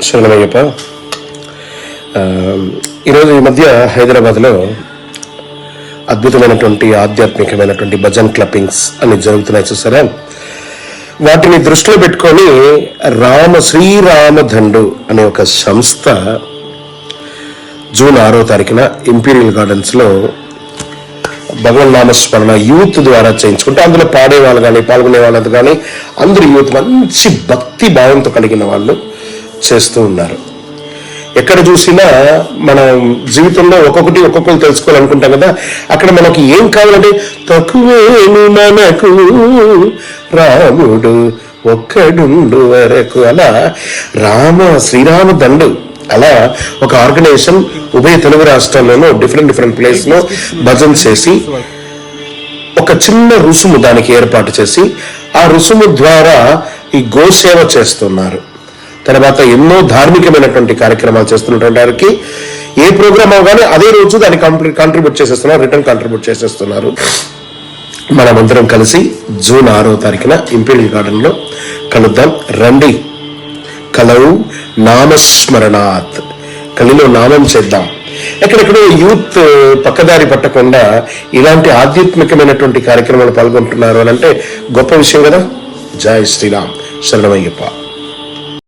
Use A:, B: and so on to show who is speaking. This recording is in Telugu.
A: శరణమయ్యప్ప. ఈరోజు ఈ మధ్య హైదరాబాద్లో అద్భుతమైనటువంటి ఆధ్యాత్మికమైనటువంటి భజన్ క్లబ్బింగ్స్ అని జరుగుతున్నాయి చూసారా. వాటిని దృష్టిలో పెట్టుకొని శ్రీరామ దండు అనే ఒక సంస్థ జూన్ 6వ తారీఖున ఇంపీరియల్ గార్డెన్స్లో భగవన్నామస్మరణ యూత్ ద్వారా చేయించుకుంటే అందులో పాడే వాళ్ళు కానీ పాల్గొనే వాళ్ళంతా కానీ అందరూ యూత్ మంచి భక్తి భావంతో కలిగిన వాళ్ళు చేస్తూ ఉన్నారు. ఎక్కడ చూసినా మనం జీవితంలో ఒక్కొక్కరు తెలుసుకోవాలనుకుంటాం కదా. అక్కడ మనకి ఏం కావాలంటే తక్కువేమి మనకు రాముడు ఒక్కడుండు వరకు, అలా శ్రీరామ దండు అలా ఒక ఆర్గనైజేషన్ ఉభయ తెలుగు రాష్ట్రాల్లోనూ డిఫరెంట్ ప్లేస్ లో భజన చేసి ఒక చిన్న రుసుము దానికి ఏర్పాటు చేసి ఆ రుసుము ద్వారా ఈ గోసేవ చేస్తున్నారు. తర్వాత ఎన్నో ధార్మికమైనటువంటి కార్యక్రమాలు చేస్తున్నటువంటి వారికి ఏ ప్రోగ్రామ్ అవగానే అదే రోజు దాన్ని కాంట్రిబ్యూట్ చేసేస్తున్నారు, రిటర్న్ కాంట్రిబ్యూట్ చేసేస్తున్నారు. మనమందరం కలిసి జూన్ 6వ తారీఖున ఇంపీరియల్ గార్డెన్ లో కలుద్దాం. రండి, కలవు నామస్మరణాత్, కలిలో నామం చేద్దాం. ఎక్కడెక్కడో యూత్ పక్కదారి పట్టకుండా ఇలాంటి ఆధ్యాత్మికమైనటువంటి కార్యక్రమాలు పాల్గొంటున్నారు అని అంటే గొప్ప విషయం కదా. జై శ్రీరామ్. శరణమయ్యప్ప.